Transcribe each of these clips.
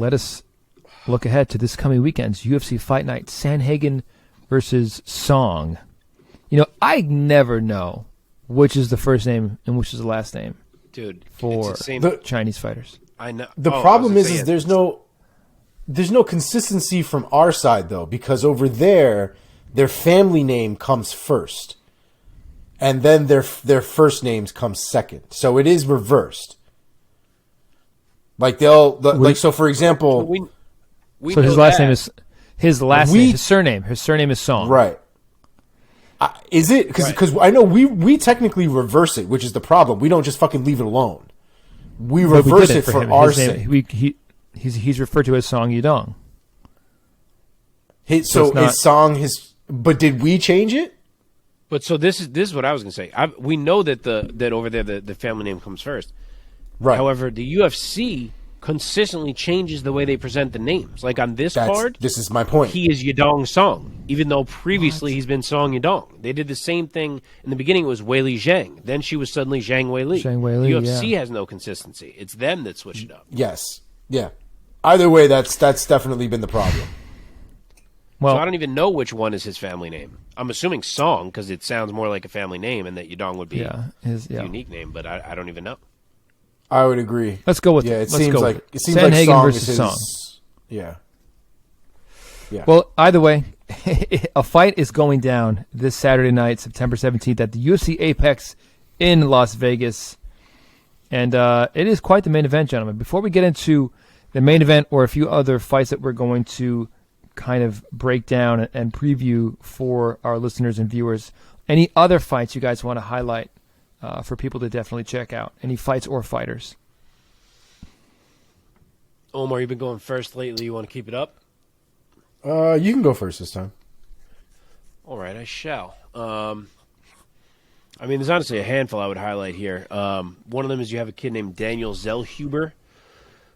let us look ahead to this coming weekend's UFC Fight Night, Sandhagen versus Song. I never know which is the first name and which is the last name. Dude, for Chinese fighters. I know. The problem is there's no consistency from our side, though, because over there, their family name comes first. And then their first names come second. So it is reversed. Like so for example, so his last name is his surname. His surname is Song. Right. Is it? Because I know we technically reverse it, which is the problem. We don't just fucking leave it alone. We reverse it for our sake. He's referred to as Song Yadong. His Song but did we change it? But so this is what I was going to say. We know that that over there the family name comes first. Right. However, the UFC consistently changes the way they present the names. Like on this card, this is my point. He is Yadong Song, even though previously he's been Song Yadong. They did the same thing in the beginning. It was Weili Zhang. Then she was suddenly Zhang Weili. The UFC has no consistency. It's them that switch it up. Yes. Yeah. Either way, that's definitely been the problem. Well, so I don't even know which one is his family name. I'm assuming Song because it sounds more like a family name, and that Yadong would be his unique name. But I don't even know. I would agree. Let's go with it. Seems like Sandhagen Song versus is Song. Yeah. Well, either way, a fight is going down this Saturday night, September 17th, at the UFC Apex in Las Vegas, and it is quite the main event, gentlemen. Before we get into the main event or a few other fights that we're going to kind of break down and preview for our listeners and viewers, any other fights you guys want to highlight? For people to definitely check out. Any fights or fighters? Omar, you've been going first lately. You want to keep it up? You can go first this time. All right, I shall. There's honestly a handful I would highlight here. One of them is you have a kid named Daniel Zellhuber,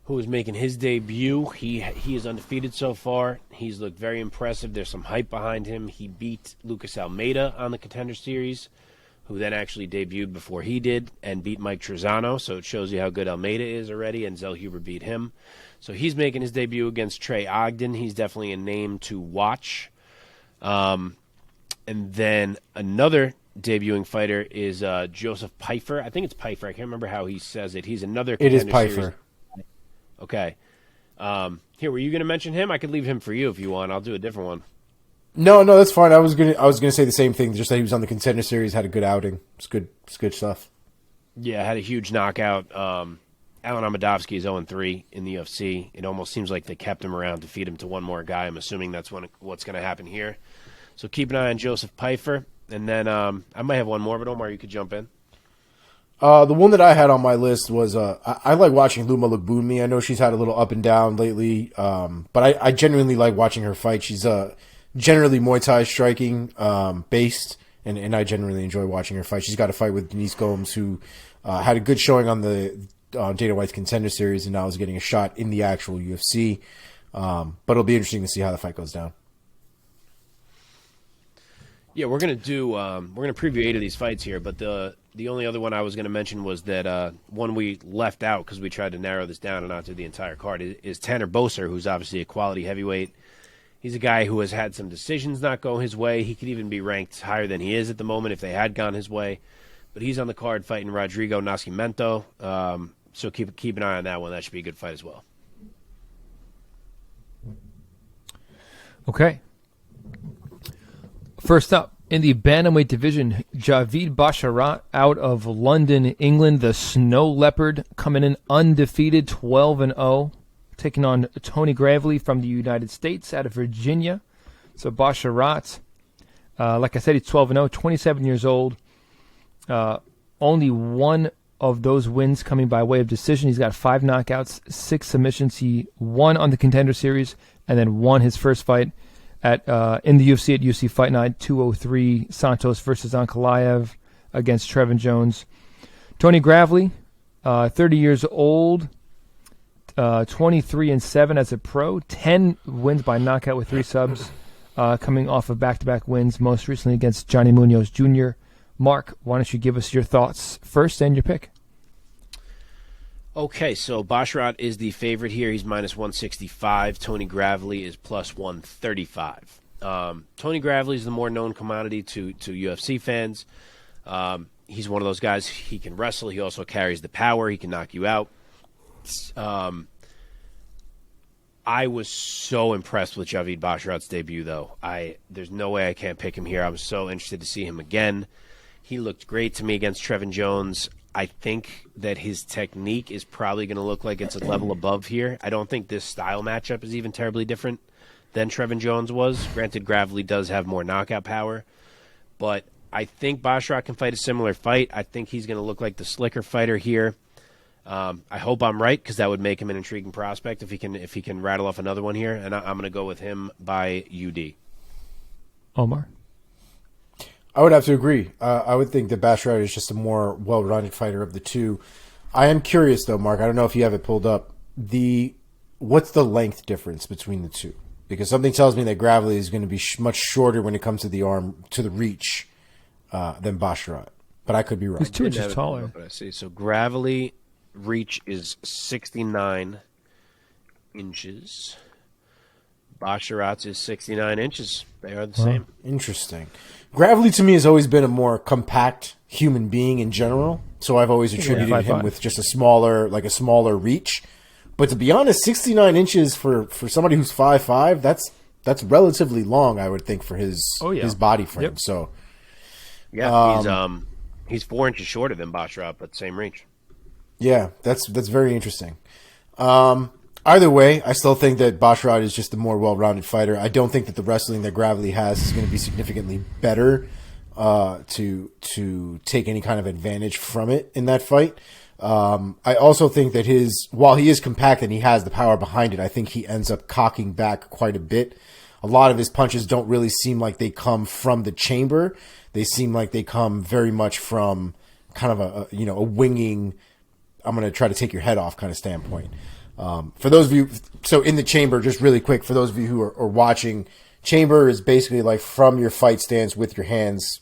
who is making his debut. He is undefeated so far. He's looked very impressive. There's some hype behind him. He beat Lucas Almeida on the Contender Series, who then actually debuted before he did and beat Mike Trezano. So it shows you how good Almeida is already, and Zellhuber beat him. So he's making his debut against Trey Ogden. He's definitely a name to watch. And then another debuting fighter is Joseph Pfeiffer. I think it's Pfeiffer. I can't remember how he says it. He's another Contender It is Pfeiffer. Series. Okay. Here, were you going to mention him? I could leave him for you if you want. I'll do a different one. No, that's fine. I was gonna say the same thing. Just that he was on the Contender Series, had a good outing. It's good stuff. Yeah, had a huge knockout. Alan Amadovsky is 0-3 in the UFC. It almost seems like they kept him around to feed him to one more guy. I'm assuming that's what's going to happen here. So keep an eye on Joseph Pfeiffer, and then I might have one more, but Omar, you could jump in. The one that I had on my list was I like watching Luma Lookboonmee. I know she's had a little up and down lately, but I genuinely like watching her fight. She's generally Muay Thai striking based, and I generally enjoy watching her fight. She's got a fight with Denise Gomes, who had a good showing on the Dana White's Contender Series, and now is getting a shot in the actual UFC. But it'll be interesting to see how the fight goes down. Yeah, we're gonna preview 8 of these fights here, but the only other one I was gonna mention was that one we left out because we tried to narrow this down and not do the entire card is Tanner Boser, who's obviously a quality heavyweight. He's a guy who has had some decisions not go his way. He could even be ranked higher than he is at the moment if they had gone his way. But he's on the card fighting Rodrigo Nascimento. So keep an eye on that one. That should be a good fight as well. Okay. First up, in the bantamweight division, Javid Basharat out of London, England. The Snow Leopard coming in undefeated, 12-0. Taking on Tony Gravely from the United States out of Virginia. So Basharat, like I said, he's 12-0, 27 years old. Only one of those wins coming by way of decision. He's got 5 knockouts, 6 submissions. He won on the Contender Series and then won his first fight in the UFC at UFC Fight Night 203, Santos versus Ankalaev against Trevin Jones. Tony Gravely, 30 years old. 23-7 as a pro, 10 wins by knockout with 3 subs, coming off of back-to-back wins, most recently against Johnny Munoz Jr. Mark, why don't you give us your thoughts first and your pick? Okay, so Basharat is the favorite here. He's minus 165. Tony Gravely is plus 135. Tony Gravely is the more known commodity to UFC fans. He's one of those guys. He can wrestle. He also carries the power. He can knock you out. I was so impressed with Javid Basharat's debut, though. There's no way I can't pick him here. I was so interested to see him again. He looked great to me against Trevin Jones. I think that his technique is probably going to look like it's a level above here. I don't think this style matchup is even terribly different than Trevin Jones was. Granted, Gravely does have more knockout power, but I think Basharat can fight a similar fight. I think he's going to look like the slicker fighter here. I hope I'm right, because that would make him an intriguing prospect if he can rattle off another one here, and I'm going to go with him by UD. Omar? I would have to agree. I would think that Basharat is just a more well-rounded fighter of the two. I am curious, though, Mark. I don't know if you have it pulled up. What's the length difference between the two? Because something tells me that Gravely is going to be much shorter when it comes to the arm, to the reach, than Basharat. But I could be wrong. He's 2 inches taller. I see. So Gravely reach is 69 inches. Basharat's is 69 inches. They are the same. Interesting. Gravely to me has always been a more compact human being in general, so I've always attributed him with just a smaller reach. But to be honest, 69 inches for somebody who's 5'5", that's relatively long, I would think, for his body frame. Yep. So yeah, he's 4 inches shorter than Basharat, but same reach. Yeah, that's very interesting. Either way, I still think that Basharat is just a more well-rounded fighter. I don't think that the wrestling that Gravely has is going to be significantly better to take any kind of advantage from it in that fight. I also think that while he is compact and he has the power behind it, I think he ends up cocking back quite a bit. A lot of his punches don't really seem like they come from the chamber. They seem like they come very much from kind of a winging, I'm going to try to take your head off kind of standpoint. For those of you, so in the chamber, just really quick, for those of you who are watching, chamber is basically like from your fight stance with your hands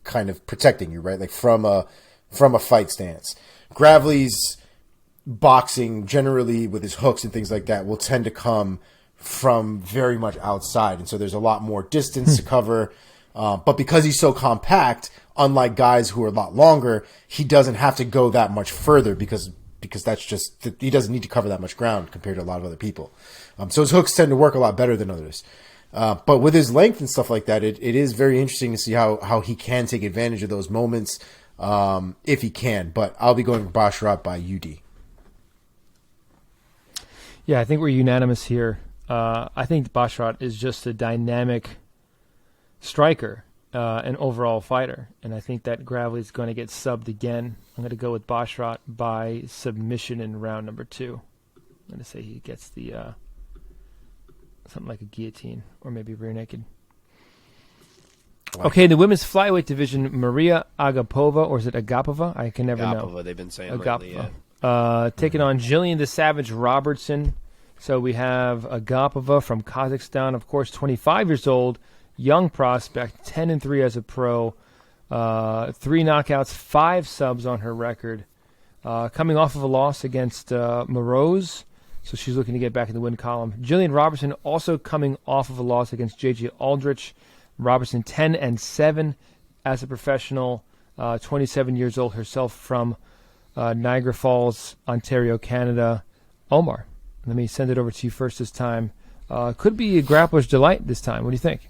kind of protecting you, right? Like from a fight stance. Gravely's boxing generally with his hooks and things like that will tend to come from very much outside. And so there's a lot more distance to cover. But because he's so compact, unlike guys who are a lot longer, he doesn't have to go that much further because that's just, he doesn't need to cover that much ground compared to a lot of other people. So his hooks tend to work a lot better than others. But with his length and stuff like that, it is very interesting to see how he can take advantage of those moments if he can. But I'll be going with Basharat by UD. Yeah, I think we're unanimous here. I think Basharat is just a dynamic striker, an overall fighter. And I think that Gravely's going to get subbed again. I'm going to go with Basharat by submission in round number 2. I'm going to say he gets the something like a guillotine or maybe rear naked. Wow. Okay, in the women's flyweight division, Mariya Agapova, or is it Agapova? I can never know. Agapova, they've been saying Agapova. Lately, yeah. Taking on Gillian the Savage Robertson. So we have Agapova from Kazakhstan, of course, 25 years old, young prospect, 10-3 as a pro, 3 knockouts, 5 subs on her record. Coming off of a loss against Moroz, so she's looking to get back in the win column. Gillian Robertson also coming off of a loss against J.J. Aldrich. Robertson 10-7 as a professional, 27 years old herself from Niagara Falls, Ontario, Canada. Omar, let me send it over to you first this time. Could be a grappler's delight this time. What do you think?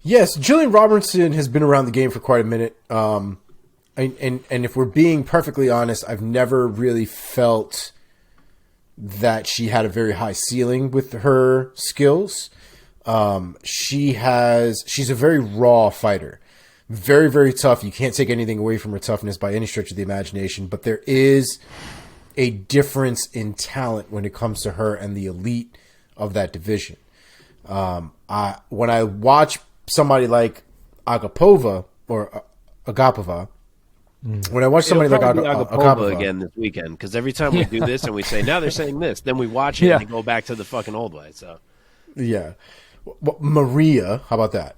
Yes, Gillian Robertson has been around the game for quite a minute. And if we're being perfectly honest, I've never really felt that she had a very high ceiling with her skills. She's a very raw fighter. Very, very tough. You can't take anything away from her toughness by any stretch of the imagination, but there is a difference in talent when it comes to her and the elite of that division. When I watch somebody like Agapova or Agapova, when I watch somebody like Agapova again this weekend, because every time we do this and we say, now they're saying this, then we watch it and go back to the fucking old way. So yeah. Well, Mariya, how about that?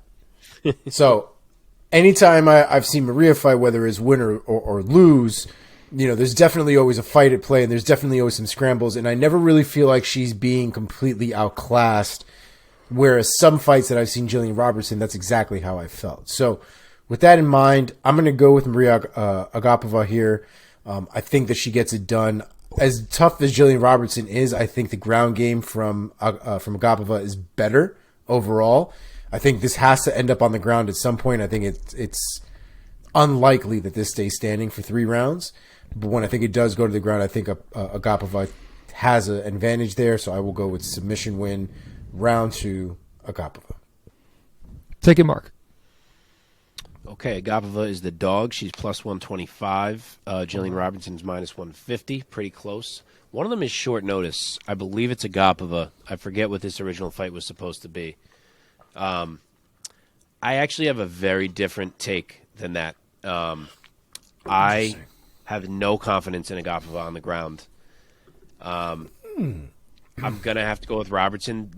So anytime I've seen Mariya fight, whether it's win or lose, there's definitely always a fight at play, and there's definitely always some scrambles, and I never really feel like she's being completely outclassed, whereas some fights that I've seen Gillian Robertson, that's exactly how I felt. So with that in mind, I'm going to go with Mariya Agapova here. I think that she gets it done. As tough as Gillian Robertson is, I think the ground game from Agapova is better overall. I think this has to end up on the ground at some point. I think it's unlikely that this stays standing for 3 rounds. But when I think it does go to the ground, I think Agapova has an advantage there. So I will go with submission win, round 2, Agapova. Take it, Mark. Okay, Agapova is the dog. She's plus 125. Gillian Robertson's minus 150. Pretty close. One of them is short notice. I believe it's Agapova. I forget what this original fight was supposed to be. I actually have a very different take than that. I have no confidence in Agapova on the ground. I'm going to have to go with Robertson.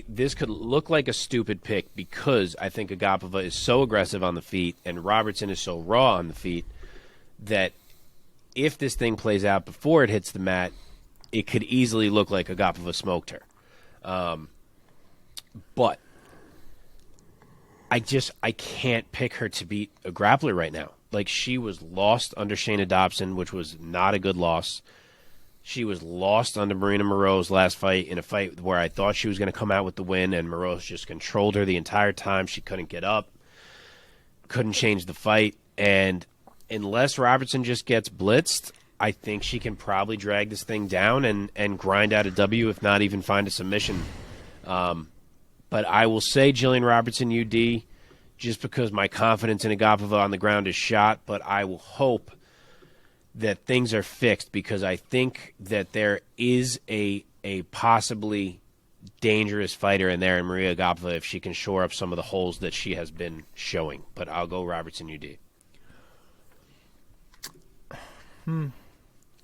This could look like a stupid pick because I think Agapova is so aggressive on the feet and Robertson is so raw on the feet that if this thing plays out before it hits the mat, it could easily look like Agapova smoked her. But I can't pick her to beat a grappler right now. Like, she was lost under Shayna Dobson, which was not a good loss. She was lost under Marina Moreau's last fight in a fight where I thought she was going to come out with the win, and Moreau just controlled her the entire time. She couldn't get up, couldn't change the fight. And unless Robertson just gets blitzed, I think she can probably drag this thing down and grind out a W, if not even find a submission. But I will say Gillian Robertson UD just because my confidence in Agapova on the ground is shot, but I will hope that things are fixed because I think that there is a possibly dangerous fighter in there in Mariya Agapova if she can shore up some of the holes that she has been showing. But I'll go Robertson UD.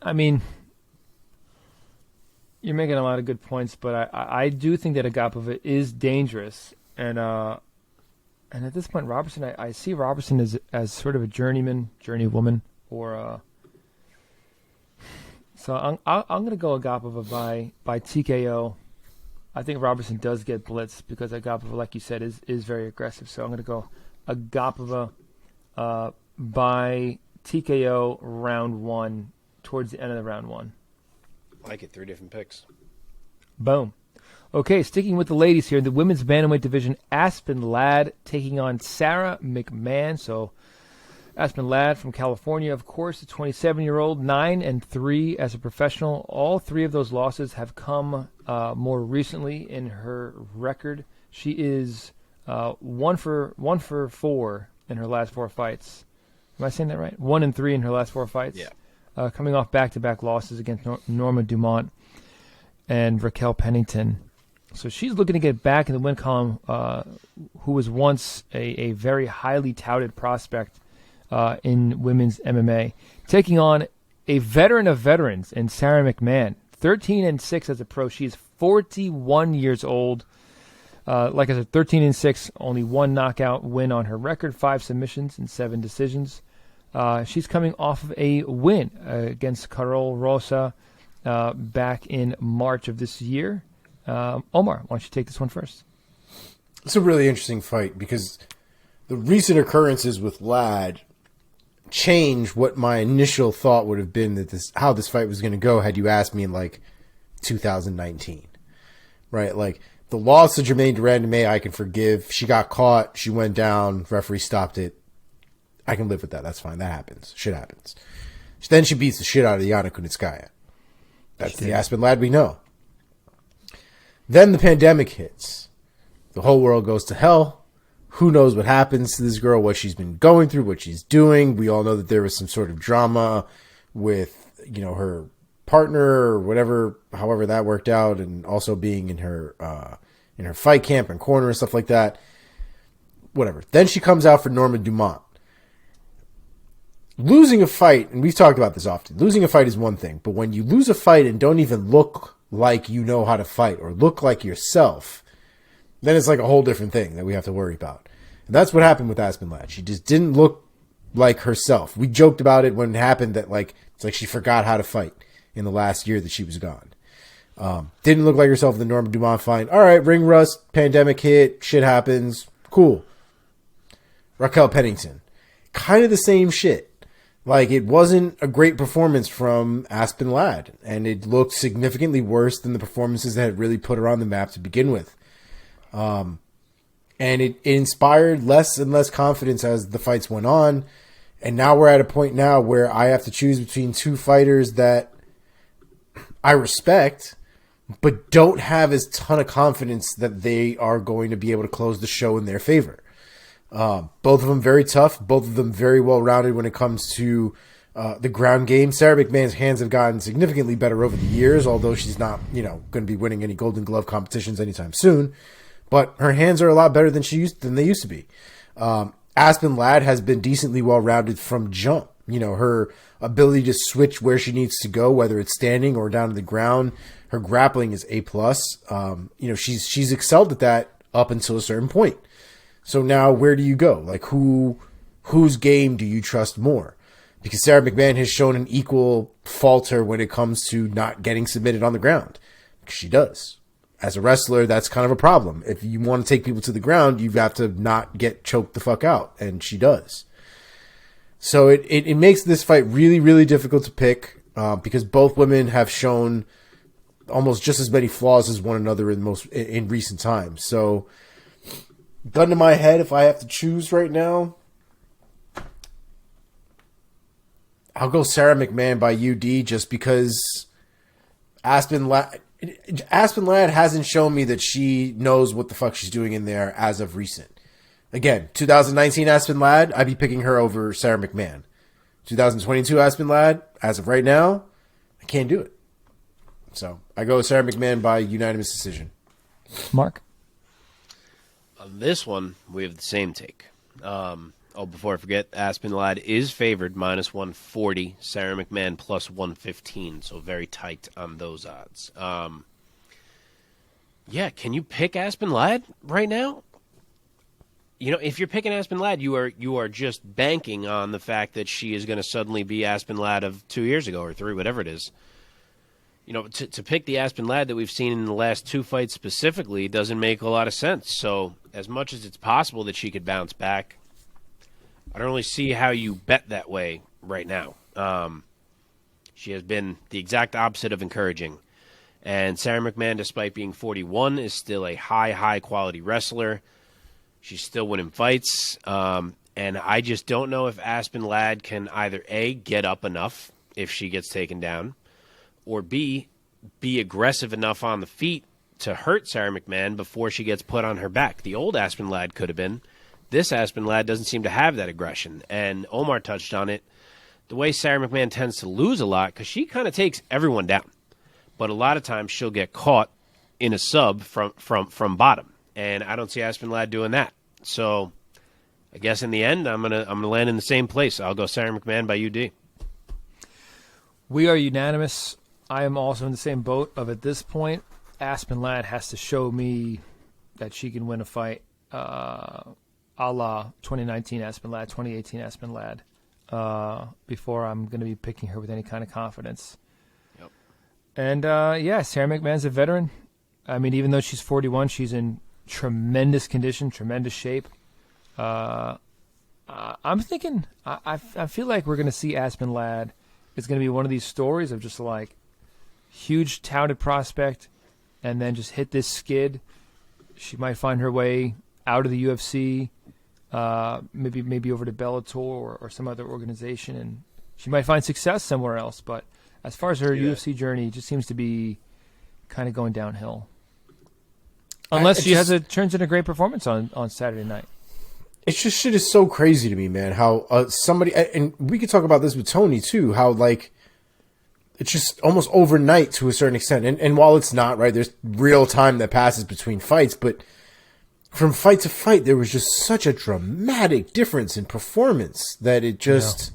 I mean, you're making a lot of good points, but I do think that Agapova is dangerous. And at this point, Robertson, I see Robertson as sort of a journeywoman, or so I'm going to go Agapova by TKO. I think Robertson does get blitzed because Agapova, like you said, is very aggressive. So I'm going to go Agapova by TKO round 1 towards the end of the round 1. I like it. 3 different picks. Boom. Okay, sticking with the ladies here, the women's bantamweight division, Aspen Ladd taking on Sara McMann. So Aspen Ladd from California, of course, a 27-year-old, 9-3 as a professional. All 3 of those losses have come more recently in her record. She is 1 for 4 in her last 4 fights. Am I saying that right? 1-3 in her last 4 fights. Yeah. Coming off back-to-back losses against Norma Dumont and Raquel Pennington. So she's looking to get back in the win column, who was once a very highly touted prospect in women's MMA, taking on a veteran of veterans in Sara McMann, 13-6 as a pro. She is 41 years old. Like I said, 13-6, only 1 knockout win on her record, 5 submissions and 7 decisions. She's coming off of a win against Carol Rosa back in March of this year. Omar, why don't you take this one first? It's a really interesting fight because the recent occurrences with Ladd change what my initial thought would have been that how this fight was going to go had you asked me in like 2019, right? Like the loss to Germaine Durand-May, I can forgive. She got caught. She went down. Referee stopped it. I can live with that. That's fine. That happens. Shit happens. Then she beats the shit out of Yana Kunitskaya. That's the Aspen Ladd we know. Then the pandemic hits. The whole world goes to hell. Who knows what happens to this girl, what she's been going through, what she's doing. We all know that there was some sort of drama with, her partner or whatever, however that worked out, and also being in her fight camp and corner and stuff like that. Whatever. Then she comes out for Norma Dumont. Losing a fight, and we've talked about this often, losing a fight is one thing, but when you lose a fight and don't even look like you know how to fight or look like yourself, then it's like a whole different thing that we have to worry about. And that's what happened with Aspen Ladd. She just didn't look like herself. We joked about it when it happened that like it's like she forgot how to fight in the last year that she was gone. Didn't look like herself in the Norma Dumont fight. All right, ring rust, pandemic hit, shit happens. Cool. Raquel Pennington. Kind of the same shit. Like, it wasn't a great performance from Aspen Ladd, and it looked significantly worse than the performances that had really put her on the map to begin with. And it inspired less and less confidence as the fights went on, and now we're at a point now where I have to choose between two fighters that I respect, but don't have as ton of confidence that they are going to be able to close the show in their favor. Both of them very tough. Both of them very well-rounded when it comes to the ground game. Sara McMann's hands have gotten significantly better over the years, although she's not, going to be winning any Golden Glove competitions anytime soon. But her hands are a lot better than they used to be. Aspen Ladd has been decently well-rounded from jump. Her ability to switch where she needs to go, whether it's standing or down to the ground. Her grappling is A+. She's excelled at that up until a certain point. So now where do you go? Like, whose game do you trust more? Because Sara McMann has shown an equal falter when it comes to not getting submitted on the ground. Because she does. As a wrestler, that's kind of a problem. If you want to take people to the ground, you have to not get choked the fuck out. And she does. So it makes this fight really, really difficult to pick because both women have shown almost just as many flaws as one another in recent times. So, gun to my head, if I have to choose right now, I'll go Sara McMann by UD just because Aspen Ladd hasn't shown me that she knows what the fuck she's doing in there as of recent. Again, 2019 Aspen Ladd, I'd be picking her over Sara McMann. 2022 Aspen Ladd, as of right now, I can't do it. So I go Sara McMann by unanimous decision. Mark? On this one, we have the same take. Before I forget, Aspen Ladd is favored -140, Sara McMann +115, so very tight on those odds. Can you pick Aspen Ladd right now? If you're picking Aspen Ladd, you are just banking on the fact that she is going to suddenly be Aspen Ladd of 2 years ago or 3, whatever it is. To pick the Aspen Ladd that we've seen in the last 2 fights specifically doesn't make a lot of sense. So as much as it's possible that she could bounce back, I don't really see how you bet that way right now. She has been the exact opposite of encouraging. And Sara McMann, despite being 41, is still a high quality wrestler. She's still winning fights. And I just don't know if Aspen Ladd can either A, get up enough if she gets taken down, or B, be aggressive enough on the feet to hurt Sara McMann before she gets put on her back. The old Aspen Ladd could have been. This Aspen Ladd doesn't seem to have that aggression. And Omar touched on it. The way Sara McMann tends to lose a lot, because she kind of takes everyone down. But a lot of times she'll get caught in a sub from bottom. And I don't see Aspen Ladd doing that. So I guess in the end, I'm gonna land in the same place. I'll go Sara McMann by UD. We are unanimous. I am also in the same boat of at this point, Aspen Ladd has to show me that she can win a fight a la 2019 Aspen Ladd, 2018 Aspen Ladd, before I'm going to be picking her with any kind of confidence. Yep. And, Sara McMann's a veteran. I mean, even though she's 41, she's in tremendous condition, tremendous shape. I'm thinking, I feel like we're going to see Aspen Ladd. It's going to be one of these stories of just like huge touted prospect and then just hit this skid. She might find her way out of the UFC, maybe over to Bellator or some other organization, and she might find success somewhere else. But as far as her UFC journey, it just seems to be kind of going downhill. Unless she turns in a great performance on Saturday night. It's just shit is so crazy to me, man. How somebody, and we could talk about this with Tony too, how like it's just almost overnight to a certain extent. And while it's not, right, there's real time that passes between fights, but from fight to fight, there was just such a dramatic difference in performance that it just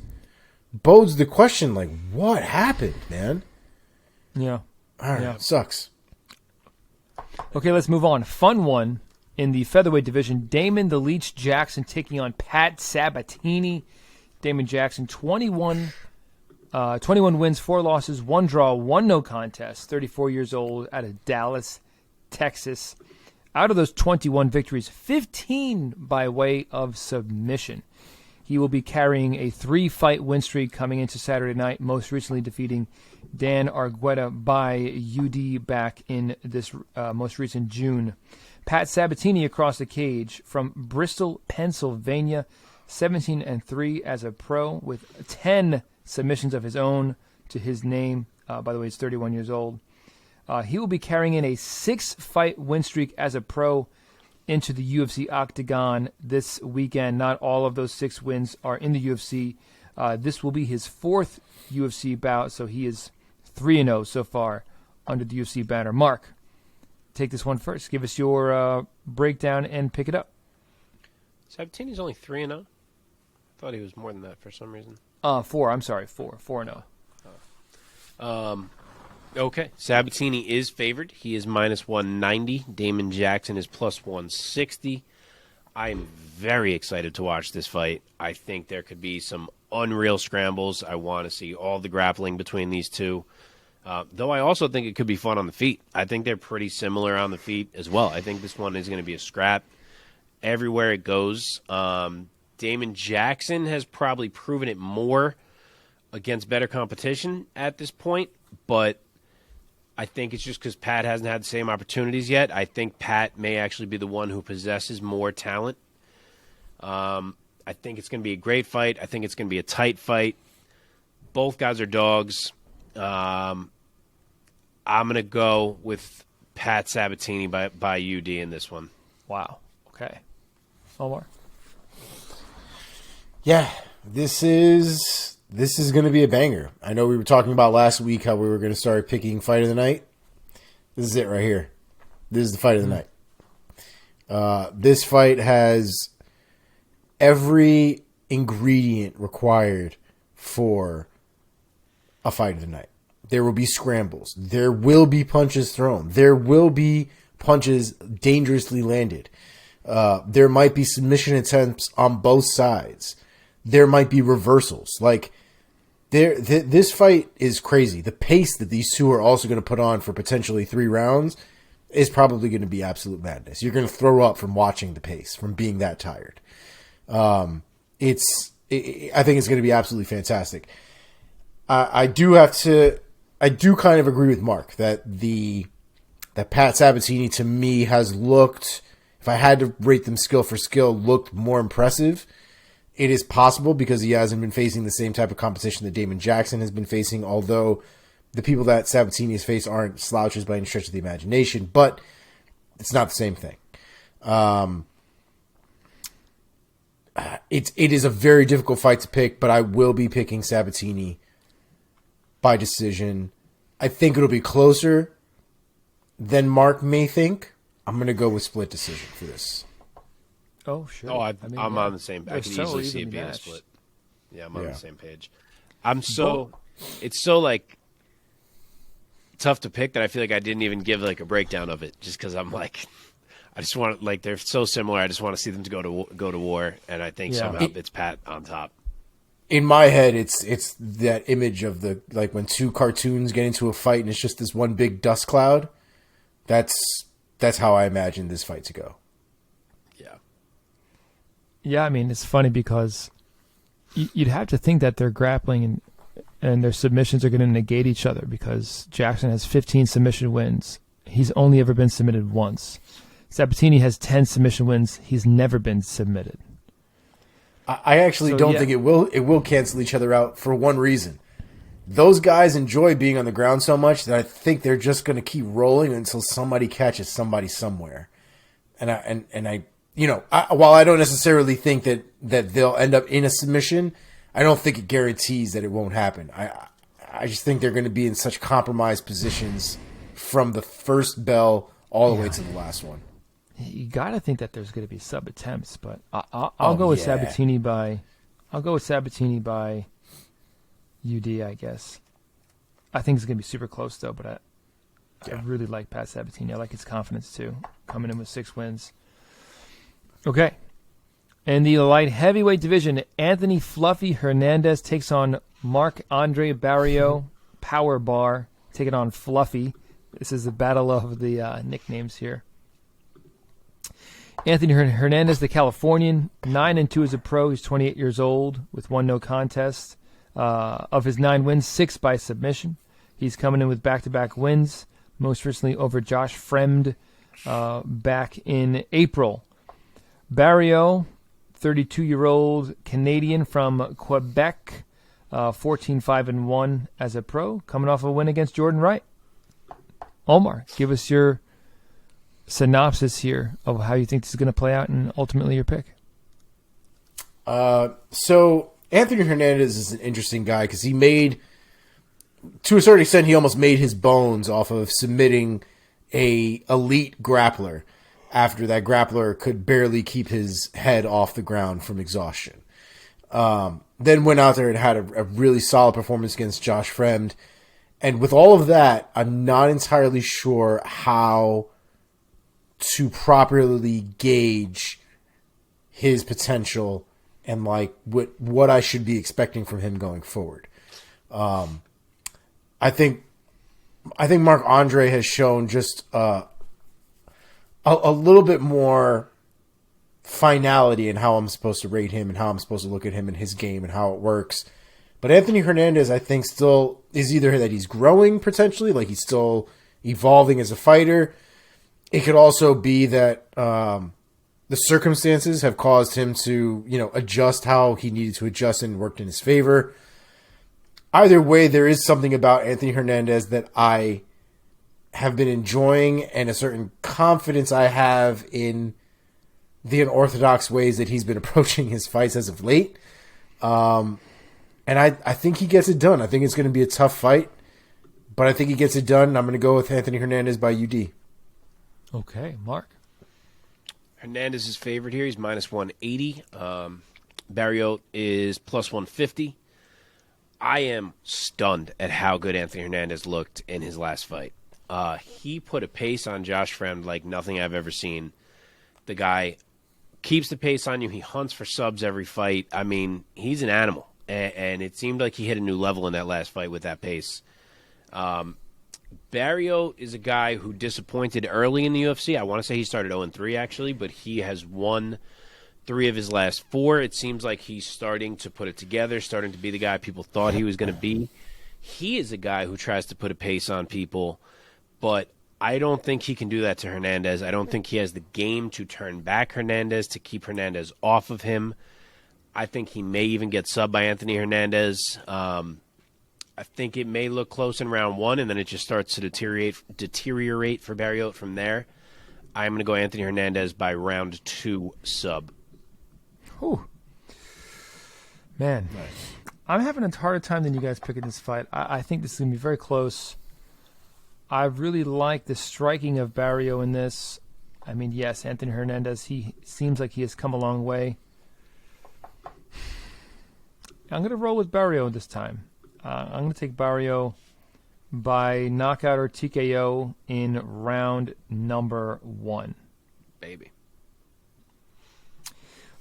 bodes the question, like, what happened, man? Yeah. I don't know. It sucks. Okay, let's move on. Fun one. In the featherweight division, Damon the Leech Jackson taking on Pat Sabatini. Damon Jackson, 21 wins, 4 losses, 1 draw, 1 no contest, 34 years old, out of Dallas, Texas. Out of those 21 victories, 15 by way of submission. He will be carrying a 3-fight win streak coming into Saturday night, most recently defeating Dan Argueta by UD back in this most recent June. Pat Sabatini across the cage from Bristol, Pennsylvania, 17-3 as a pro with 10 submissions of his own to his name. By the way, he's 31 years old. He will be carrying in a 6-fight win streak as a pro into the UFC octagon this weekend. Not all of those 6 wins are in the UFC. This will be his 4th UFC bout, so he is 3-0 so far under the UFC banner. Mark, take this one first. Give us your breakdown and pick it up. Sabatini's only 3-0. I thought he was more than that for some reason. 4. I'm sorry, 4-0. Okay, Sabatini is favored. He is minus 190. Damon Jackson is plus 160. I am very excited to watch this fight. I think there could be some unreal scrambles. I want to see all the grappling between these two. Though I also think it could be fun on the feet. I think they're pretty similar on the feet as well. I think this one is going to be a scrap everywhere it goes. Damon Jackson has probably proven it more against better competition at this point, but I think it's just because Pat hasn't had the same opportunities yet. I think Pat may actually be the one who possesses more talent. I think it's going to be a great fight. I think it's going to be a tight fight. Both guys are dogs. I'm going to go with Pat Sabatini by UD in this one. Wow. Okay. Omar? Yeah, this is going to be a banger. I know we were talking about last week how we were going to start picking fight of the night. This is it right here. This is the fight of the night. This fight has every ingredient required for a fight of the night. There will be scrambles. There will be punches thrown. There will be punches dangerously landed. There might be submission attempts on both sides. There might be reversals. Like, this fight is crazy. The pace that these two are also going to put on for potentially 3 rounds is probably going to be absolute madness. You're going to throw up from watching the pace, from being that tired. I think it's going to be absolutely fantastic. I do kind of agree with Mark that Pat Sabatini to me has looked, if I had to rate them skill for skill, looked more impressive. It is possible because he hasn't been facing the same type of competition that Damon Jackson has been facing, although the people that Sabatini has faced aren't slouches by any stretch of the imagination, but it's not the same thing. It is a very difficult fight to pick, but I will be picking Sabatini by decision. I think it'll be closer than Mark may think. I'm going to go with split decision for this. Oh, sure. Oh, I'm on the same page. I can easily see it being a split. Yeah, I'm on the same page. It's so like tough to pick that I feel like I didn't even give like a breakdown of it just because I'm like, I just want like they're so similar. I just want to see them to go to war, and I think somehow it's Pat on top. In my head, it's that image of the like when 2 cartoons get into a fight and it's just this one big dust cloud. That's how I imagine this fight to go. Yeah, I mean, it's funny because you'd have to think that their grappling and their submissions are going to negate each other because Jackson has 15 submission wins. He's only ever been submitted once. Sabatini has 10 submission wins. He's never been submitted. I actually don't think it will cancel each other out for one reason. Those guys enjoy being on the ground so much that I think they're just going to keep rolling until somebody catches somebody somewhere. While I don't necessarily think that they'll end up in a submission, I don't think it guarantees that it won't happen. I just think they're going to be in such compromised positions from the first bell all the way to the last one. You got to think that there's going to be sub attempts, but I'll go with Sabatini by UD, I guess. I think it's going to be super close though, but I really like Pat Sabatini. I like his confidence too, coming in with 6 wins. Okay. In the light heavyweight division, Anthony Fluffy Hernandez takes on Marc-Andre Barriault, Power Bar, taking on Fluffy. This is the battle of the nicknames here. Anthony Hernandez, the Californian, 9-2 as a pro. He's 28 years old with 1 no contest. Of his 9 wins, 6 by submission. He's coming in with back-to-back wins, most recently over Josh Fremd back in April. Barriault, 32-year-old Canadian from Quebec, 14-5-1 as a pro, coming off a win against Jordan Wright. Omar, give us your synopsis here of how you think this is going to play out and ultimately your pick. So Anthony Hernandez is an interesting guy because he made, to a certain extent, he almost made his bones off of submitting a elite grappler after that grappler could barely keep his head off the ground from exhaustion. Then went out there and had a really solid performance against Josh Fremd. And with all of that, I'm not entirely sure how to properly gauge his potential and like what I should be expecting from him going forward. I think Marc-Andre has shown just a little bit more finality in how I'm supposed to rate him and how I'm supposed to look at him and his game and how it works. But Anthony Hernandez, I think, still is either that he's growing potentially, like he's still evolving as a fighter. It could also be that the circumstances have caused him to, adjust how he needed to adjust and worked in his favor. Either way, there is something about Anthony Hernandez that I have been enjoying and a certain confidence I have in the unorthodox ways that he's been approaching his fights as of late. And I think he gets it done. I think it's going to be a tough fight, but I think he gets it done. I'm going to go with Anthony Hernandez by UD. Okay, Mark. Hernandez is favorite here. He's minus 180. Barriault is plus 150. I am stunned at how good Anthony Hernandez looked in his last fight. He put a pace on Josh Fremd like nothing I've ever seen. The guy keeps the pace on you. He hunts for subs every fight. I mean, he's an animal. And it seemed like he hit a new level in that last fight with that pace. Barriault is a guy who disappointed early in the UFC. I want to say he started 0-3, actually, but he has won 3 of his last 4. It seems like he's starting to put it together, starting to be the guy people thought he was going to be. He is a guy who tries to put a pace on people, but I don't think he can do that to Hernandez. I don't think he has the game to turn back Hernandez, to keep Hernandez off of him. I think he may even get subbed by Anthony Hernandez. I think it may look close in round 1, and then it just starts to deteriorate for Barriault from there. I'm going to go Anthony Hernandez by round 2 sub. Whew. Man, nice. I'm having a harder time than you guys picking this fight. I think this is going to be very close. I really like the striking of Barriault in this. I mean, yes, Anthony Hernandez, he seems like he has come a long way. I'm going to roll with Barriault this time. I'm going to take Barriault by knockout or TKO in round number 1. Baby.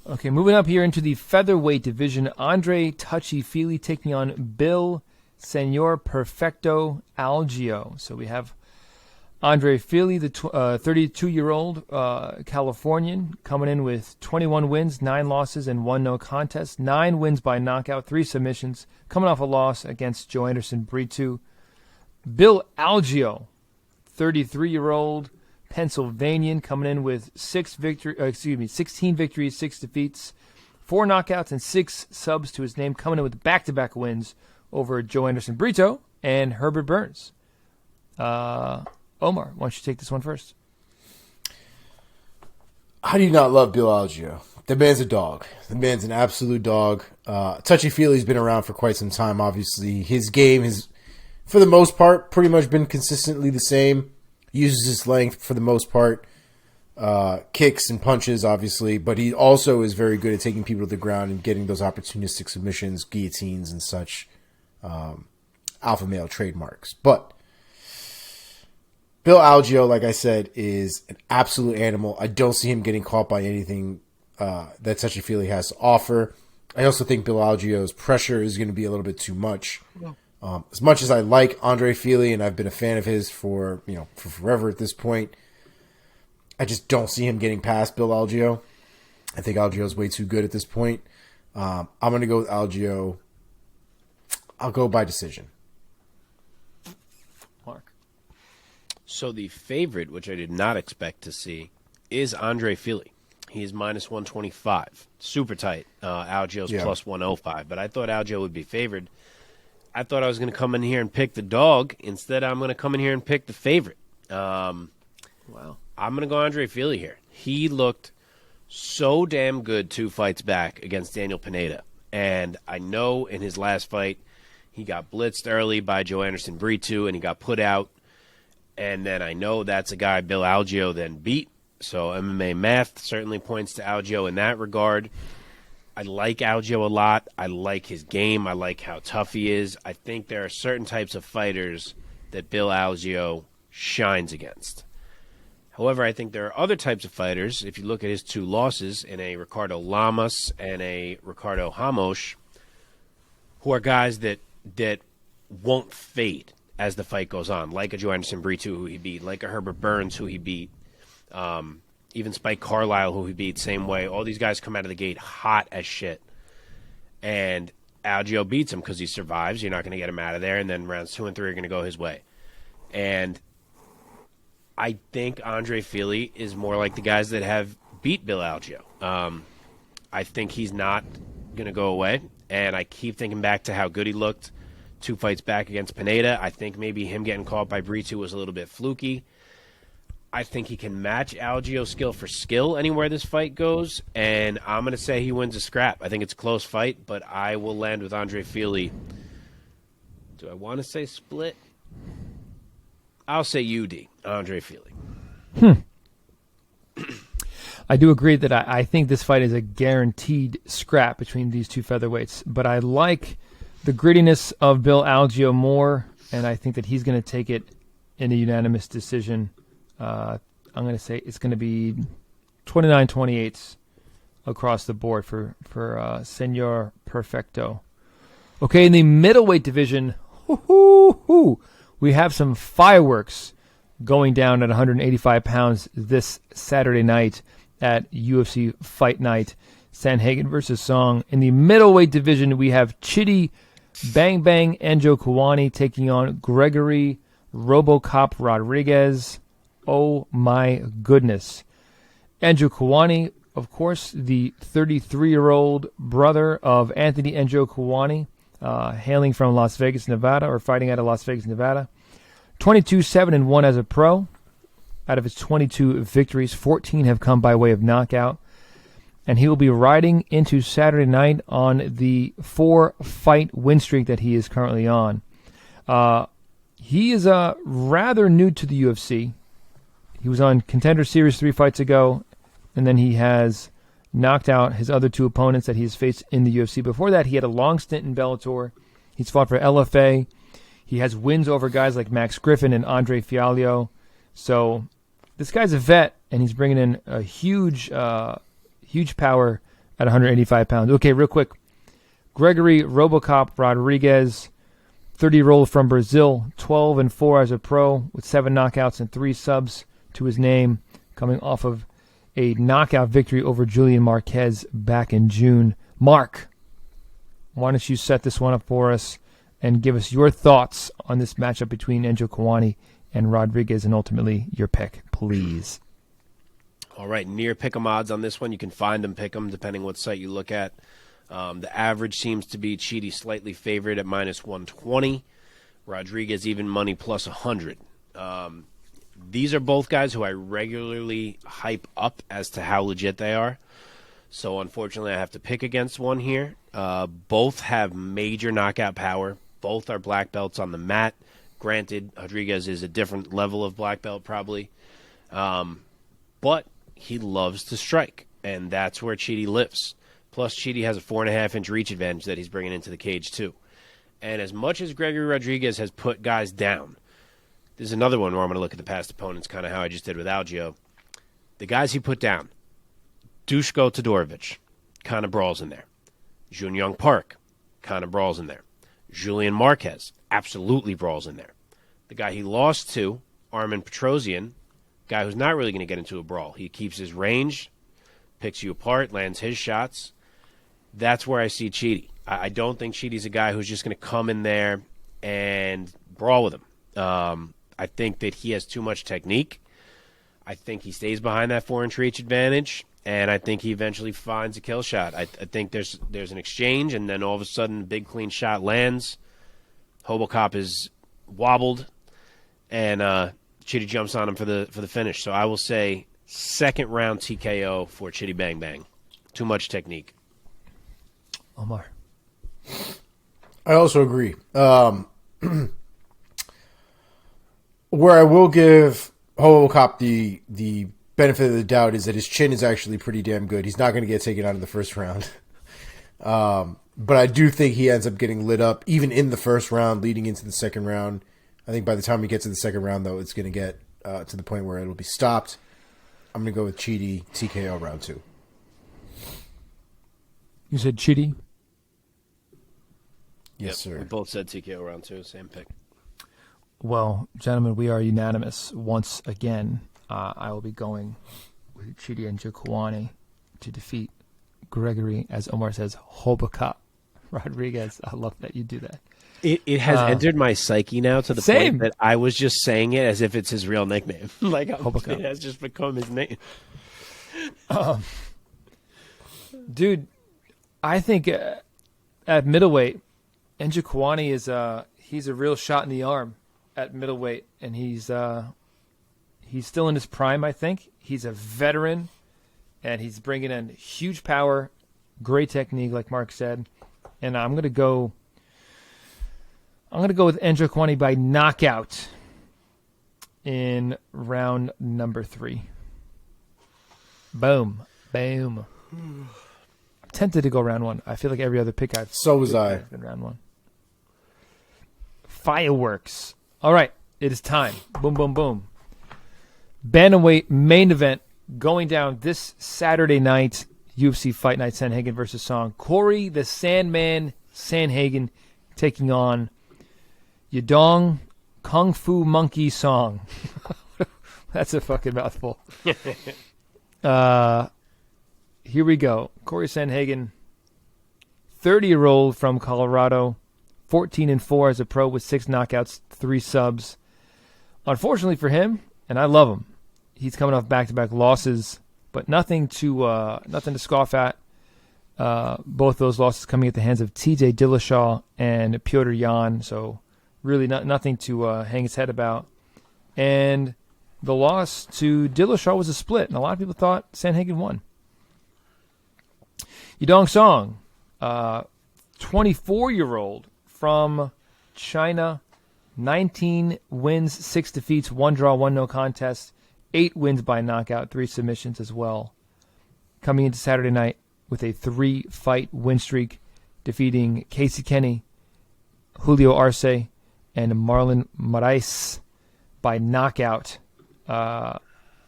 Okay, moving up here into the featherweight division, Andre Touchy Fili taking on Bill Senor Perfecto Algeo. So we have Andre Fili, the 32-year-old Californian, coming in with 21 wins, 9 losses, and 1 no contest. 9 wins by knockout, 3 submissions, coming off a loss against Joe Anderson Brito. Bill Algeo, 33-year-old Pennsylvanian, coming in with 16 victories, 6 defeats, 4 knockouts, and 6 subs to his name, coming in with back-to-back wins over Joe Anderson Brito and Herbert Burns. Omar, why don't you take this one first? How do you not love Bill Algeo? The man's a dog. The man's an absolute dog. Touchy Feely's been around for quite some time, obviously. His game has, for the most part, pretty much been consistently the same. Uses his length for the most part. Kicks and punches, obviously. But he also is very good at taking people to the ground and getting those opportunistic submissions, guillotines, and such. Alpha male trademarks. But Bill Algeo, like I said, is an absolute animal. I don't see him getting caught by anything that Touchy-Feely has to offer. I also think Bill Algeo's pressure is going to be a little bit too much. As much as I like Andre Fili, and I've been a fan of his for forever at this point, I just don't see him getting past Bill Algeo. I think Algeo's way too good at this point. I'm going to go with Algeo. I'll go by decision. Mark. So the favorite, which I did not expect to see, is Andre Fili. He's minus 125. Super tight. Algeo's plus 105. But I thought Algeo would be favored. I thought I was going to come in here and pick the dog. Instead, I'm going to come in here and pick the favorite. Wow. I'm going to go Andre Fili here. He looked so damn good 2 fights back against Daniel Pineda. And I know in his last fight, he got blitzed early by Joe Anderson Brito, and he got put out. And then I know that's a guy Bill Algeo then beat. So MMA math certainly points to Algeo in that regard. I like Algeo a lot. I like his game. I like how tough he is. I think there are certain types of fighters that Bill Algeo shines against. However, I think there are other types of fighters, if you look at his 2 losses in a Ricardo Lamas and a Ricardo Ramos, who are guys that won't fade as the fight goes on, like a Joe Anderson Brito, who he beat, like a Herbert Burns, who he beat, even Spike Carlisle, who he beat, same way. All these guys come out of the gate hot as shit. And Algeo beats him because he survives. You're not going to get him out of there. And then rounds 2 and 3 are going to go his way. And I think Andre Fili is more like the guys that have beat Bill Algeo. I think he's not going to go away. And I keep thinking back to how good he looked 2 fights back against Pineda. I think maybe him getting caught by Brito was a little bit fluky. I think he can match Algeo's skill for skill anywhere this fight goes, and I'm going to say he wins a scrap. I think it's a close fight, but I will land with Andre Fili. Do I want to say split? I'll say UD, Andre Fili. I do agree that I think this fight is a guaranteed scrap between these 2 featherweights, but I like the grittiness of Bill Algeo more, and I think that he's going to take it in a unanimous decision. I'm going to say it's going to be 29-28 across the board for Senor Perfecto. Okay, in the middleweight division, we have some fireworks going down at 185 pounds this Saturday night at UFC Fight Night, Sandhagen versus Song. In the middleweight division, we have Chidi Bang Bang Njokuani taking on Gregory Robocop Rodrigues. Oh my goodness. Njokuani, of course, the 33-year-old brother of Anthony Njokuani, hailing from Las Vegas, Nevada, or fighting out of Las Vegas, Nevada. 22-7-1 as a pro. Out of his 22 victories, 14 have come by way of knockout. And he will be riding into Saturday night on the 4-fight win streak that he is currently on. He is rather new to the UFC. He was on Contender Series 3 fights ago, and then he has knocked out his other 2 opponents that he's faced in the UFC. Before that, he had a long stint in Bellator. He's fought for LFA. He has wins over guys like Max Griffin and Andre Fialho. So this guy's a vet, and he's bringing in a huge power at 185 pounds. Okay, real quick. Gregory Robocop Rodrigues, 30-year-old from Brazil, 12-4 as a pro with 7 knockouts and 3 subs to his name, coming off of a knockout victory over Julian Marquez back in June. Mark, why don't you set this one up for us and give us your thoughts on this matchup between Njokuani and Rodrigues, and ultimately your pick, please. All right, near pick'em odds on this one. You can find them, pick 'em, depending what site you look at. The average seems to be Chidi slightly favored at minus 120. Rodrigues even money plus 100. These are both guys who I regularly hype up as to how legit they are. So unfortunately, I have to pick against one here. Both have major knockout power. Both are black belts on the mat. Granted, Rodrigues is a different level of black belt probably. But he loves to strike, and that's where Chidi lives. Plus, Chidi has a 4.5-inch reach advantage that he's bringing into the cage, too. And as much as Gregory Rodrigues has put guys down, there's another one where I'm going to look at the past opponents, kind of how I just did with Algeo. The guys he put down, Dushko Todorovic, kind of brawls in there. Junyoung Park, kind of brawls in there. Julian Marquez, absolutely brawls in there. The guy he lost to, Armen Petrosian, guy who's not really going to get into a brawl. He keeps his range, picks you apart, lands his shots. That's where I see Chidi. I don't think Chidi's a guy who's just going to come in there and brawl with him. I think that he has too much technique. I think he stays behind that 4-inch reach advantage, and I think he eventually finds a kill shot. I think there's an exchange, and then all of a sudden, a big clean shot lands. Hobocop is wobbled, and Chidi jumps on him for the finish. So I will say second round TKO for Chidi Bang Bang. Too much technique. Omar. I also agree. Where I will give Hobocop the benefit of the doubt is that his chin is actually pretty damn good. He's not going to get taken out in the first round. But I do think he ends up getting lit up, even in the first round, leading into the second round. I think by the time he gets to the second round, though, it's going to get to the point where it'll be stopped. I'm going to go with Chidi, TKO round 2. You said Chidi? Yes, sir. We both said TKO round 2, same pick. Well, gentlemen, we are unanimous once again. I will be going with Chidi and Njokuani to defeat Gregory, as Omar says, Hobocop Rodrigues. I love that you do that. It has entered my psyche now to the Same. point that I was just saying it as if it's his real nickname. Like Hobocop. it has just become his name. Dude, I think at middleweight, Njokuani is he's a real shot in the arm at middleweight, and he's still in his prime. I think he's a veteran, and he's bringing in huge power, great technique, like Mark said. And I'm gonna go with Njokuani by knockout in round number 3. Boom, boom. I'm tempted to go round 1. I feel like every other pick I've So was I. has been round 1. Fireworks. All right, it is time. Boom, boom, boom. Bantamweight main event going down this Saturday night. UFC Fight Night Sandhagen versus Song. Cory the Sandman Sandhagen taking on Yadong Kung Fu Monkey Song. That's a fucking mouthful. Here we go. Cory Sandhagen, 30-year-old from Colorado, 14-4 as a pro with 6 knockouts, 3 subs. Unfortunately for him, and I love him, he's coming off back-to-back losses, but nothing to scoff at. Both those losses coming at the hands of T.J. Dillashaw and Petr Yan, so really nothing to hang his head about. And the loss to Dillashaw was a split, and a lot of people thought Sandhagen won. Yadong Song, 24-year-old from China, 19 wins, 6 defeats, 1 draw, 1 no contest, 8 wins by knockout, 3 submissions as well. Coming into Saturday night with a 3-fight win streak, defeating Casey Kenny, Julio Arce, and Marlon Moraes by knockout.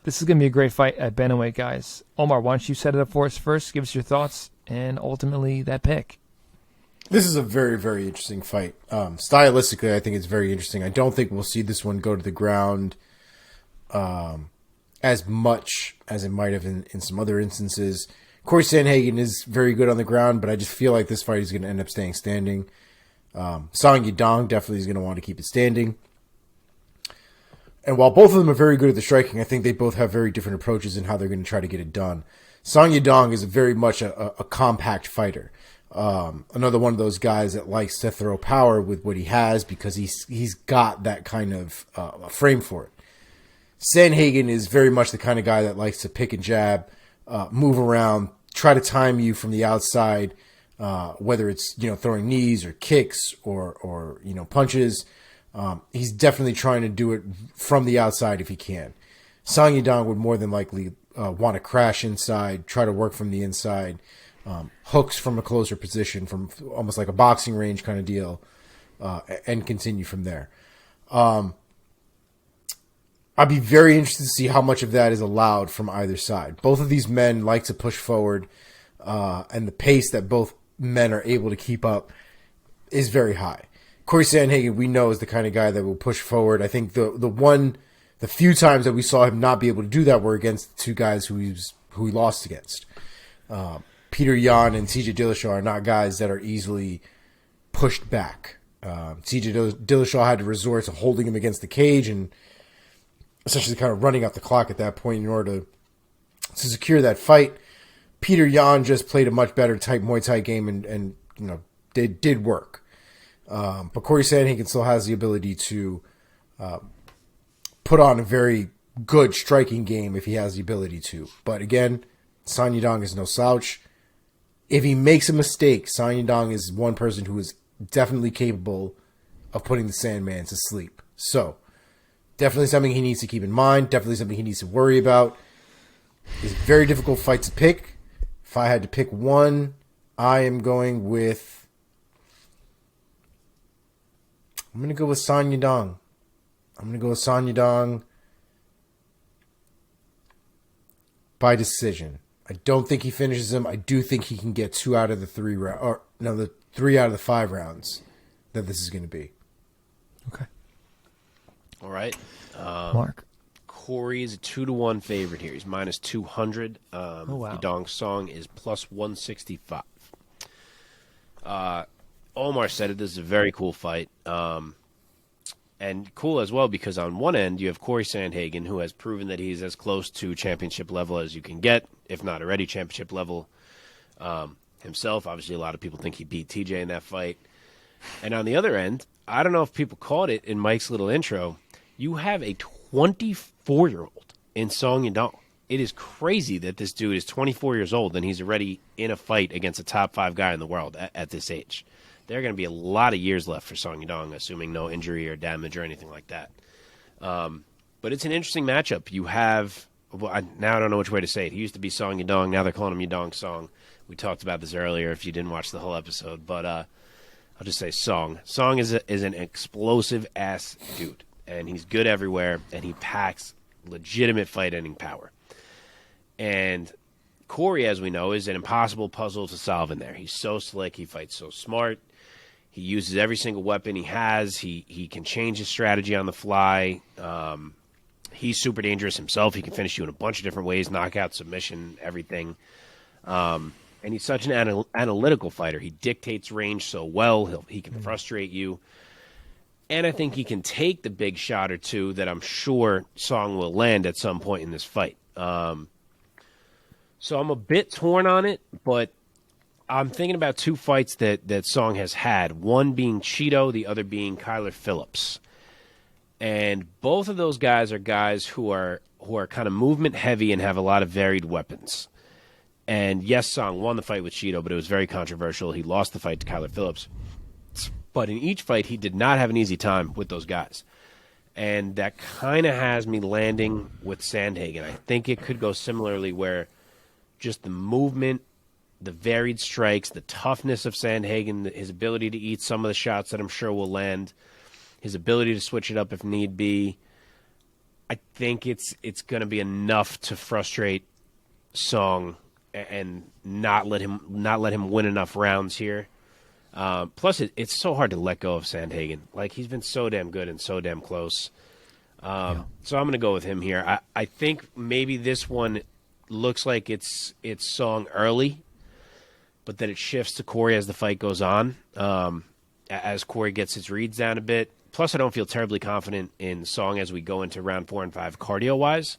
This is going to be a great fight at bantamweight, guys. Omar, why don't you set it up for us first? Give us your thoughts and ultimately that pick. This is a very, very interesting fight. Stylistically, I think it's very interesting. I don't think we'll see this one go to the ground as much as it might have in some other instances. Cory Sandhagen is very good on the ground, but I just feel like this fight is going to end up staying standing. Song Yadong definitely is going to want to keep it standing. And while both of them are very good at the striking, I think they both have very different approaches in how they're going to try to get it done. Song Yadong is very much a compact fighter. Another one of those guys that likes to throw power with what he has because he's got that kind of frame for it. Sandhagen is very much the kind of guy that likes to pick and jab, move around, try to time you from the outside, whether it's throwing knees or kicks or punches. He's definitely trying to do it from the outside if he can. Song Yadong would more than likely want to crash inside, try to work from the inside, hooks from a closer position, from almost like a boxing range kind of deal, and continue from there. I I'd be very interested to see how much of that is allowed from either side. Both of these men like to push forward, and the pace that both men are able to keep up is very high. Cory Sandhagen, we know, is the kind of guy that will push forward. I think the few times that we saw him not be able to do that were against the two guys who he lost against. Peter Yan and TJ Dillashaw are not guys that are easily pushed back. TJ Dillashaw had to resort to holding him against the cage and essentially kind of running out the clock at that point in order to secure that fight. Peter Yan just played a much better type Muay Thai game and did work. But Cory Sandhagen still has the ability to put on a very good striking game if he has the ability to. But again, San Yadong is no slouch. If he makes a mistake, San Yadong is one person who is definitely capable of putting the Sandman to sleep. So, definitely something he needs to keep in mind. Definitely something he needs to worry about. It's a very difficult fight to pick. If I had to pick one, I am going with... I'm going to go with San Yadong. By decision. I don't think he finishes him. I do think he can get 2 out of the 3 rounds. Or, no, the 3 out of the 5 rounds that this is going to be. Okay. All right. Mark. Cory is a 2-1 favorite here. He's minus 200. Oh, wow. Yadong Song is plus 165. Omar said it. This is a very cool fight. And cool as well because on one end you have Cory Sandhagen, who has proven that he's as close to championship level as you can get, if not already championship level himself. Obviously, a lot of people think he beat TJ in that fight. And on the other end, I don't know if people caught it in Mike's little intro, you have a 24-year-old in Song Yadong. It is crazy that this dude is 24 years old and he's already in a fight against a top 5 guy in the world at this age. There are going to be a lot of years left for Song Yadong, assuming no injury or damage or anything like that. But it's an interesting matchup. You have, now I don't know which way to say it. He used to be Song Yadong. Now they're calling him Yadong Song. We talked about this earlier if you didn't watch the whole episode. But I'll just say Song. Song is an explosive-ass dude. And he's good everywhere. And he packs legitimate fight-ending power. And Cory, as we know, is an impossible puzzle to solve in there. He's so slick. He fights so smart. He uses every single weapon he has. He can change his strategy on the fly. He's super dangerous himself. He can finish you in a bunch of different ways, knockout, submission, everything. And he's such an analytical fighter. He dictates range so well. He can frustrate you. And I think he can take the big shot or two that I'm sure Song will land at some point in this fight. So I'm a bit torn on it, but I'm thinking about 2 fights that Song has had, one being Cheeto, the other being Kyler Phillips. And both of those guys are guys who are kind of movement heavy and have a lot of varied weapons. And yes, Song won the fight with Cheeto, but it was very controversial. He lost the fight to Kyler Phillips. But in each fight, he did not have an easy time with those guys. And that kind of has me landing with Sandhagen. I think it could go similarly where just the movement, the varied strikes, the toughness of Sandhagen, his ability to eat some of the shots that I'm sure will land, his ability to switch it up if need be. I think it's going to be enough to frustrate Song and not let him win enough rounds here. Plus, it's so hard to let go of Sandhagen. Like, he's been so damn good and so damn close. So I'm going to go with him here. I think maybe this one looks like it's Song early, but that it shifts to Cory as the fight goes on, as Cory gets his reads down a bit. Plus, I don't feel terribly confident in Song as we go into round 4 and 5 cardio-wise.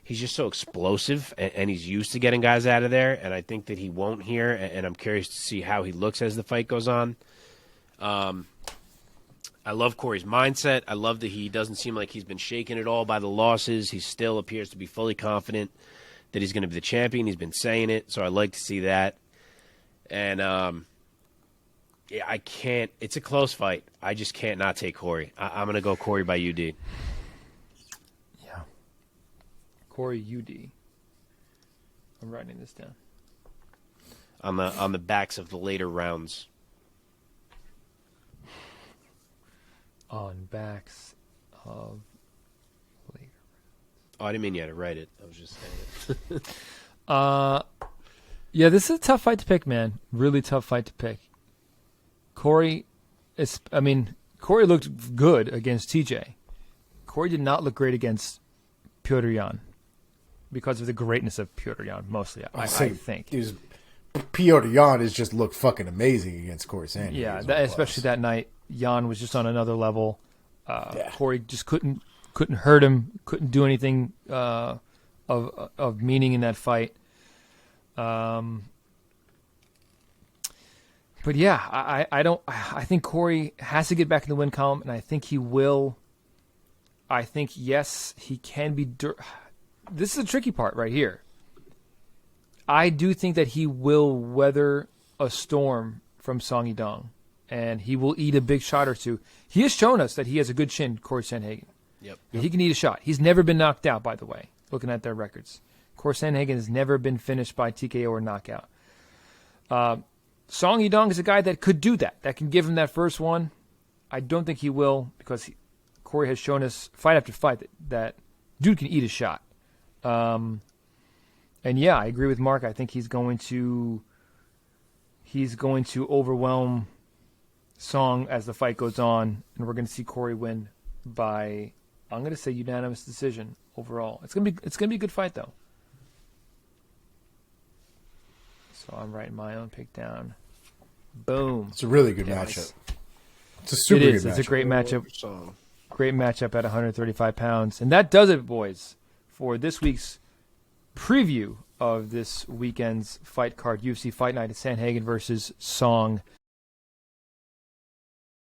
He's just so explosive, and he's used to getting guys out of there, and I think that he won't here, and I'm curious to see how he looks as the fight goes on. I love Cory's mindset. I love that he doesn't seem like he's been shaken at all by the losses. He still appears to be fully confident that he's going to be the champion. He's been saying it, so I like to see that. And yeah, I can't. It's a close fight. I just can't not take Cory. I'm going to go Cory by UD. Yeah. Cory UD. I'm writing this down. On the backs of the later rounds. On backs of later Oh, I didn't mean you had to write it. I was just saying it. Yeah, this is a tough fight to pick, man. Really tough fight to pick. Cory looked good against TJ. Cory did not look great against Petr Yan because of the greatness of Petr Yan, mostly, I think. Petr Yan has just looked fucking amazing against Cory Sandhagen. Yeah, especially that night. Yan was just on another level. Cory just couldn't hurt him, couldn't do anything of meaning in that fight. But yeah, I think Cory has to get back in the win column, and I think he will. I think, yes, he can be. This is the tricky part right here. I do think that he will weather a storm from Song Yadong, and he will eat a big shot or two. He has shown us that he has a good chin, Cory Sandhagen. Yep. He can eat a shot. He's never been knocked out, by the way, looking at their records. Cory Sandhagen has never been finished by TKO or knockout. Song Yadong is a guy that could do that can give him that first one. I don't think he will, because Cory has shown us fight after fight that dude can eat a shot. And yeah, I agree with Mark. I think he's going to overwhelm Song as the fight goes on, and we're going to see Cory win by, I'm going to say, unanimous decision overall. It's going to be a good fight though. So I'm writing my own pick down. Boom. It's a really good matchup. It's a super good matchup. It's a great matchup. Great matchup at 135 pounds. And that does it, boys, for this week's preview of this weekend's fight card, UFC Fight Night at Sandhagen versus Song